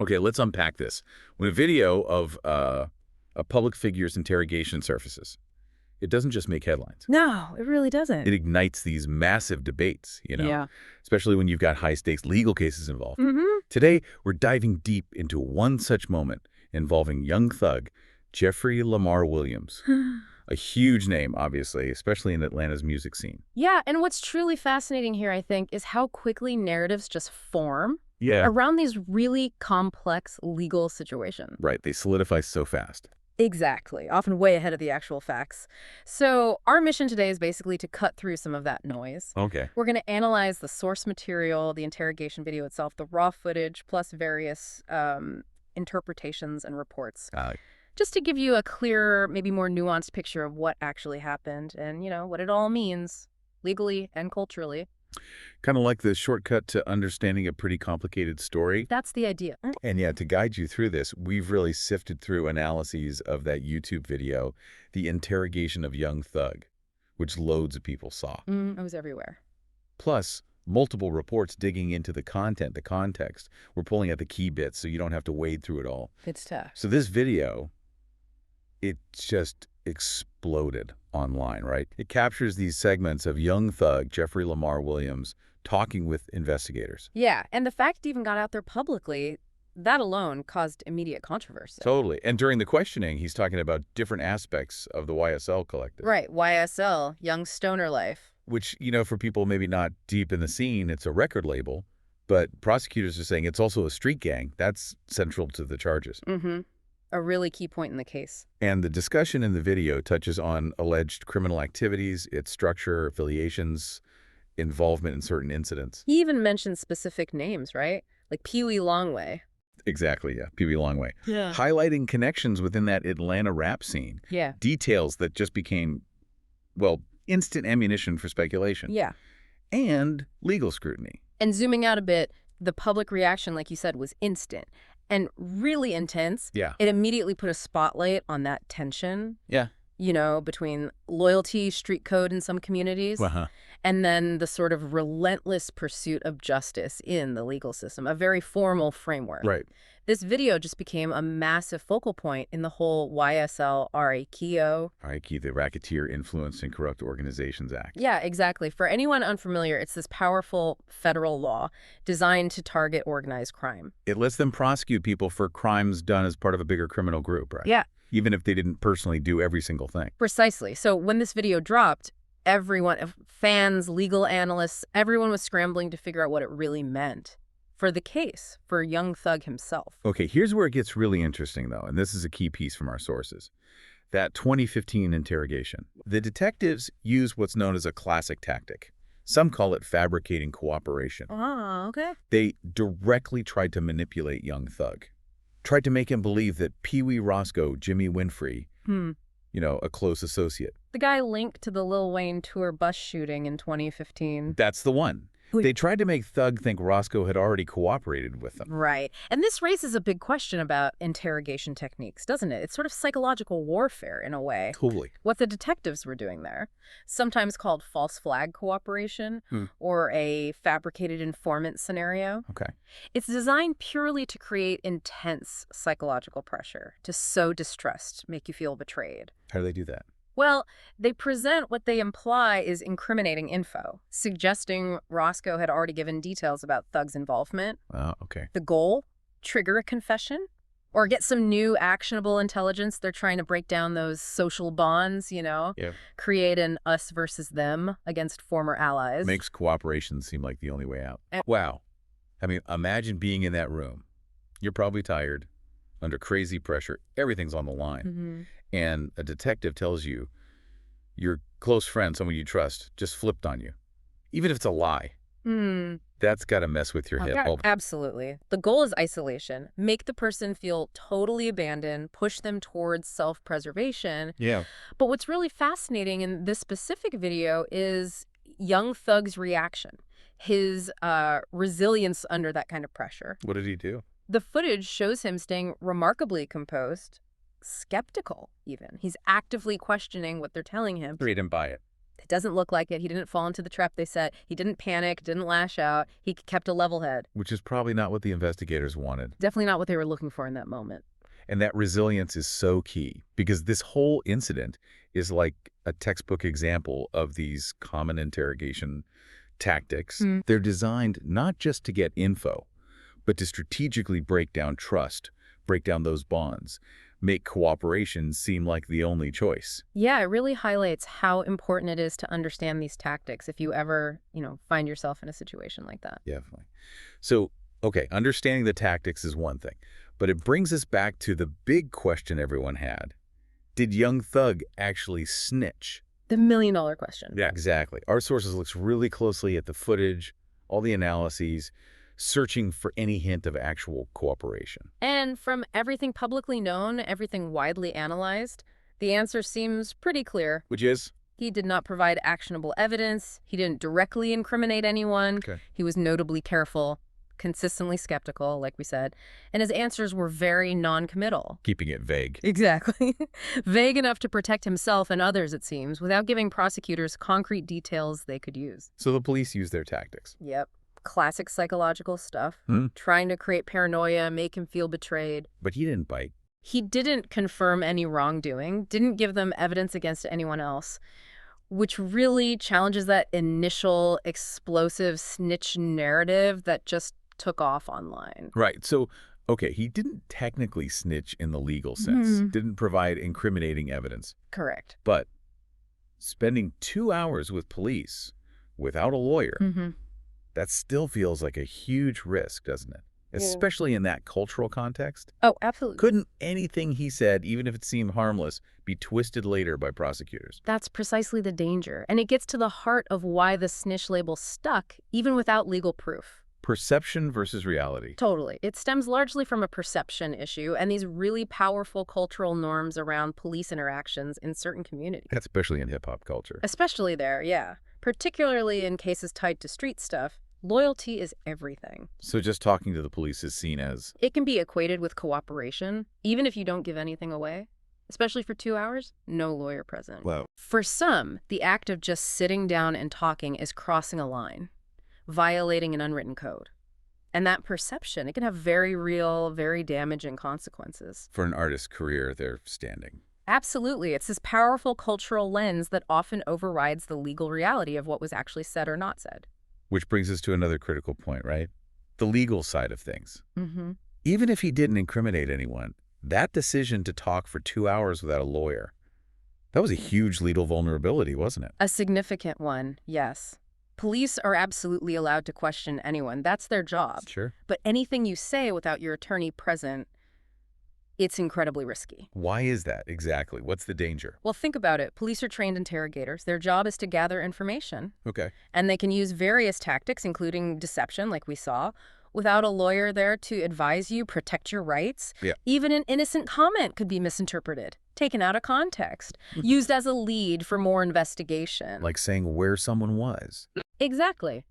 Okay, let's unpack this. When a video of a public figure's interrogation surfaces, it doesn't just make headlines. No, it really doesn't. It ignites these massive debates, Yeah. especially when you've got high-stakes legal cases involved. Mm-hmm. Today, we're diving deep into one such moment involving Young Thug, Jeffrey Lamar Williams. A huge name, obviously, especially in Atlanta's music scene. Yeah, and what's truly fascinating here, I think, is how quickly narratives just form Yeah. around these really complex legal situations. Right, they solidify so fast. Exactly, often way ahead of the actual facts. So our mission today is basically to cut through some of that noise. Okay. We're going to analyze the source material, the interrogation video itself, the raw footage, plus various interpretations and reports. Just to give you a clearer, maybe more nuanced picture of what actually happened and, what it all means, legally and culturally. Kind of like the shortcut to understanding a pretty complicated story. That's the idea. And yeah, to guide you through this, we've really sifted through analyses of that YouTube video, The Interrogation of Young Thug, which loads of people saw. It was everywhere. Plus, multiple reports digging into the content, the context. We're pulling at the key bits so you don't have to wade through it all. It's tough. So this video, it just exploded online, right? It captures these segments of Young Thug, Jeffrey Lamar Williams, talking with investigators. Yeah, and the fact it even got out there publicly, that alone caused immediate controversy. Totally. And during the questioning, he's talking about different aspects of the YSL collective. Right, YSL, Young Stoner Life. Which, for people maybe not deep in the scene, it's a record label, but prosecutors are saying it's also a street gang. That's central to the charges. Mm-hmm. A really key point in the case. And the discussion in the video touches on alleged criminal activities, its structure, affiliations, involvement in certain incidents. He even mentioned specific names, right? Like Pee Wee Longway. Exactly, yeah. Pee Wee Longway. Yeah. Highlighting connections within that Atlanta rap scene. Yeah. Details that just became, instant ammunition for speculation. Yeah. And legal scrutiny. And zooming out a bit, the public reaction, like you said, was instant and really intense. Yeah. It immediately put a spotlight on that tension. Yeah. Between loyalty, street code in some communities, and then the sort of relentless pursuit of justice in the legal system, a very formal framework. Right. This video just became a massive focal point in the whole YSL RAKO. RAKO, the Racketeer Influenced and Corrupt Organizations Act. Yeah, exactly. For anyone unfamiliar, it's this powerful federal law designed to target organized crime. It lets them prosecute people for crimes done as part of a bigger criminal group, right? Yeah. Even if they didn't personally do every single thing. Precisely. So when this video dropped, everyone, fans, legal analysts, everyone was scrambling to figure out what it really meant for the case, for Young Thug himself. Okay, here's where it gets really interesting, though, and this is a key piece from our sources. That 2015 interrogation. The detectives use what's known as a classic tactic. Some call it fabricating cooperation. Oh, okay. They directly tried to manipulate Young Thug. Tried to make him believe that Pee Wee Roscoe, Jimmy Winfrey, a close associate. The guy linked to the Lil Wayne tour bus shooting in 2015. That's the one. They tried to make Thug think Roscoe had already cooperated with them. Right. And this raises a big question about interrogation techniques, doesn't it? It's sort of psychological warfare in a way. Totally. What the detectives were doing there, sometimes called false flag cooperation or a fabricated informant scenario. Okay. It's designed purely to create intense psychological pressure, to sow distrust, make you feel betrayed. How do they do that? Well, they present what they imply is incriminating info, suggesting Roscoe had already given details about Thug's involvement. Oh, okay. The goal? Trigger a confession? Or get some new actionable intelligence. They're trying to break down those social bonds, create an us versus them against former allies. Makes cooperation seem like the only way out. Wow. I mean, imagine being in that room. You're probably tired, under crazy pressure. Everything's on the line. And a detective tells you your close friend, someone you trust, just flipped on you. Even if it's a lie. That's got to mess with your head. Yeah, absolutely. The goal is isolation. Make the person feel totally abandoned, push them towards self-preservation. Yeah. But what's really fascinating in this specific video is Young Thug's reaction, his resilience under that kind of pressure. What did he do? The footage shows him staying remarkably composed, skeptical even. He's actively questioning what they're telling him. He didn't buy it. It doesn't look like it. He didn't fall into the trap they set. He didn't panic, didn't lash out. He kept a level head. Which is probably not what the investigators wanted. Definitely not what they were looking for in that moment. And that resilience is so key because this whole incident is like a textbook example of these common interrogation tactics. They're designed not just to get info, but to strategically break down trust, break down those bonds, make cooperation seem like the only choice. Yeah, it really highlights how important it is to understand these tactics if you ever, find yourself in a situation like that. Definitely. So, okay, understanding the tactics is one thing, but it brings us back to the big question everyone had. Did Young Thug actually snitch? The million-dollar question. Yeah, exactly. Our sources looks really closely at the footage, all the analyses, searching for any hint of actual cooperation. And from everything publicly known, everything widely analyzed, the answer seems pretty clear. Which is? He did not provide actionable evidence. He didn't directly incriminate anyone. Okay. He was notably careful, consistently skeptical, like we said, and his answers were very non-committal. Keeping it vague. Exactly. Vague enough to protect himself and others, it seems, without giving prosecutors concrete details they could use. So the police used their tactics. Yep. Classic psychological stuff. Trying to create paranoia, make him feel betrayed. But he didn't bite. He didn't confirm any wrongdoing, didn't give them evidence against anyone else, which really challenges that initial explosive snitch narrative that just took off online. Right. So, okay, he didn't technically snitch in the legal sense, didn't provide incriminating evidence. Correct. But spending 2 hours with police without a lawyer, that still feels like a huge risk, doesn't it? Especially in that cultural context. Oh, absolutely. Couldn't anything he said, even if it seemed harmless, be twisted later by prosecutors? That's precisely the danger. And it gets to the heart of why the snitch label stuck, even without legal proof. Perception versus reality. Totally. It stems largely from a perception issue and these really powerful cultural norms around police interactions in certain communities. Especially in hip-hop culture. Especially there, yeah. Particularly in cases tied to street stuff. Loyalty is everything. So just talking to the police is seen as... It can be equated with cooperation, even if you don't give anything away. Especially for 2 hours, no lawyer present. Wow. For some, the act of just sitting down and talking is crossing a line, violating an unwritten code. And that perception, it can have very real, very damaging consequences. For an artist's career, they're standing. Absolutely. It's this powerful cultural lens that often overrides the legal reality of what was actually said or not said. Which brings us to another critical point, right? The legal side of things. Even if he didn't incriminate anyone, that decision to talk for 2 hours without a lawyer, that was a huge legal vulnerability, wasn't it? A significant one, yes. Police are absolutely allowed to question anyone. That's their job. Sure. But anything you say without your attorney present, it's incredibly risky. Why is that exactly? What's the danger? Well, think about it. Police are trained interrogators. Their job is to gather information. Okay. And they can use various tactics, including deception, like we saw, without a lawyer there to advise you, protect your rights. Yeah. Even an innocent comment could be misinterpreted, taken out of context, used as a lead for more investigation. Like saying where someone was. Exactly.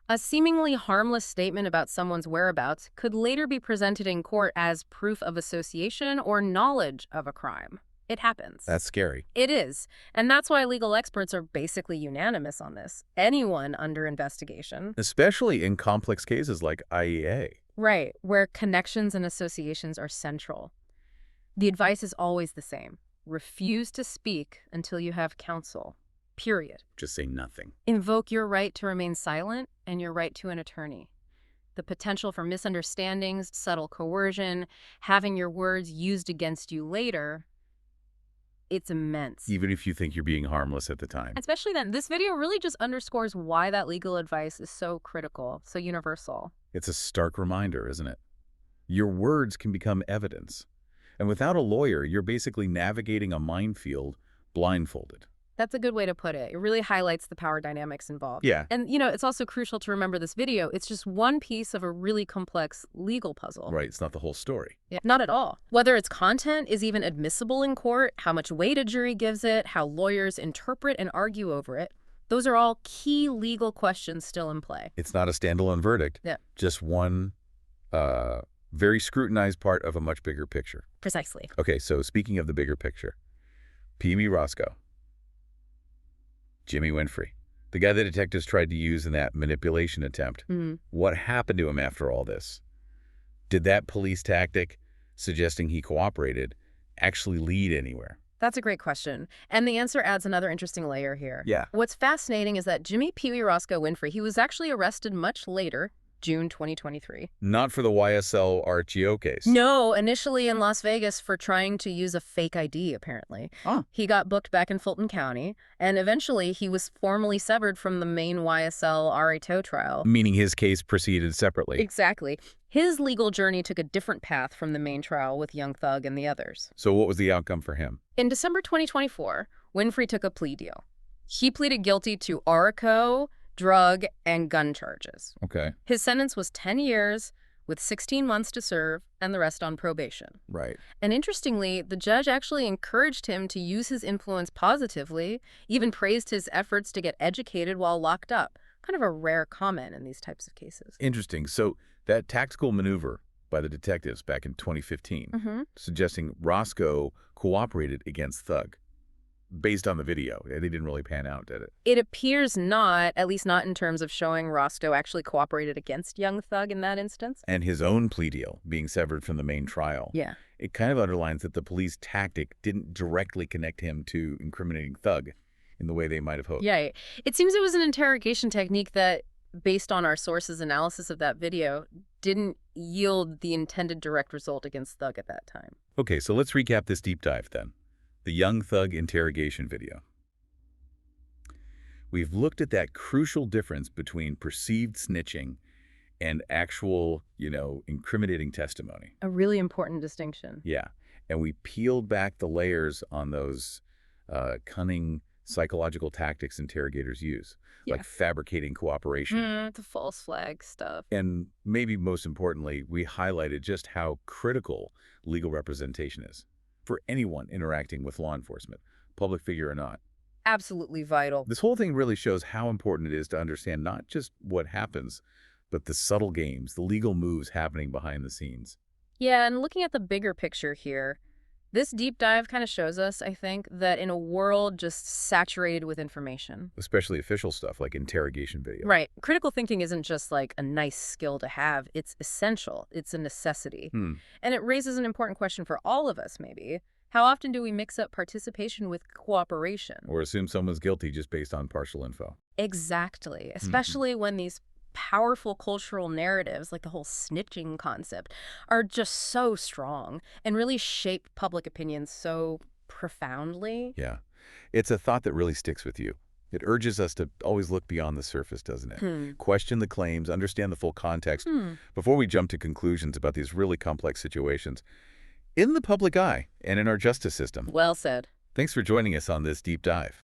A seemingly harmless statement about someone's whereabouts could later be presented in court as proof of association or knowledge of a crime. It happens. That's scary. It is. And that's why legal experts are basically unanimous on this. Anyone under investigation. Especially in complex cases like IEA. Right, where connections and associations are central. The advice is always the same. Refuse to speak until you have counsel. Period. Just say nothing. Invoke your right to remain silent and your right to an attorney. The potential for misunderstandings, subtle coercion, having your words used against you later, it's immense. Even if you think you're being harmless at the time. Especially then. This video really just underscores why that legal advice is so critical, so universal. It's a stark reminder, isn't it? Your words can become evidence. And without a lawyer, you're basically navigating a minefield blindfolded. That's a good way to put it. It really highlights the power dynamics involved. Yeah. And, it's also crucial to remember this video. It's just one piece of a really complex legal puzzle. Right. It's not the whole story. Yeah, not at all. Whether its content is even admissible in court, how much weight a jury gives it, how lawyers interpret and argue over it, those are all key legal questions still in play. It's not a standalone verdict. Yeah. Just one very scrutinized part of a much bigger picture. Precisely. Okay, so speaking of the bigger picture, P.M. Roscoe. Jimmy Winfrey, the guy the detectives tried to use in that manipulation attempt. What happened to him after all this? Did that police tactic, suggesting he cooperated, actually lead anywhere? That's a great question. And the answer adds another interesting layer here. Yeah. What's fascinating is that Jimmy Pee Wee Roscoe Winfrey, he was actually arrested much later, June 2023. Not for the YSL RTO case. No, initially in Las Vegas for trying to use a fake ID, apparently. Oh. He got booked back in Fulton County, and eventually he was formally severed from the main YSL RTO trial. Meaning his case proceeded separately. Exactly. His legal journey took a different path from the main trial with Young Thug and the others. So what was the outcome for him? In December 2024, Winfrey took a plea deal. He pleaded guilty to RICO, drug, and gun charges. Okay. His sentence was 10 years with 16 months to serve and the rest on probation. Right. And interestingly, the judge actually encouraged him to use his influence positively, even praised his efforts to get educated while locked up. Kind of a rare comment in these types of cases. Interesting. So that tactical maneuver by the detectives back in 2015, suggesting Roscoe cooperated against Thug. Based on the video, they didn't really pan out, did it? It appears not, at least not in terms of showing Roscoe actually cooperated against Young Thug in that instance. And his own plea deal being severed from the main trial. Yeah. It kind of underlines that the police tactic didn't directly connect him to incriminating Thug in the way they might have hoped. Yeah. It seems it was an interrogation technique that, based on our sources' analysis of that video, didn't yield the intended direct result against Thug at that time. Okay, so let's recap this deep dive then. The Young Thug interrogation video. We've looked at that crucial difference between perceived snitching and actual, incriminating testimony. A really important distinction. Yeah, and we peeled back the layers on those cunning psychological tactics interrogators use, like fabricating cooperation. The false flag stuff. And maybe most importantly, we highlighted just how critical legal representation is for anyone interacting with law enforcement, public figure or not. Absolutely vital. This whole thing really shows how important it is to understand not just what happens, but the subtle games, the legal moves happening behind the scenes. Yeah, and looking at the bigger picture here, this deep dive kind of shows us, I think, that in a world just saturated with information. Especially official stuff like interrogation video. Right. Critical thinking isn't just like a nice skill to have. It's essential. It's a necessity. And it raises an important question for all of us, maybe. How often do we mix up participation with cooperation? Or assume someone's guilty just based on partial info. Exactly. Especially when these powerful cultural narratives, like the whole snitching concept, are just so strong and really shape public opinion so profoundly. Yeah. It's a thought that really sticks with you. It urges us to always look beyond the surface, doesn't it? Question the claims, understand the full context before we jump to conclusions about these really complex situations in the public eye and in our justice system. Well said. Thanks for joining us on this deep dive.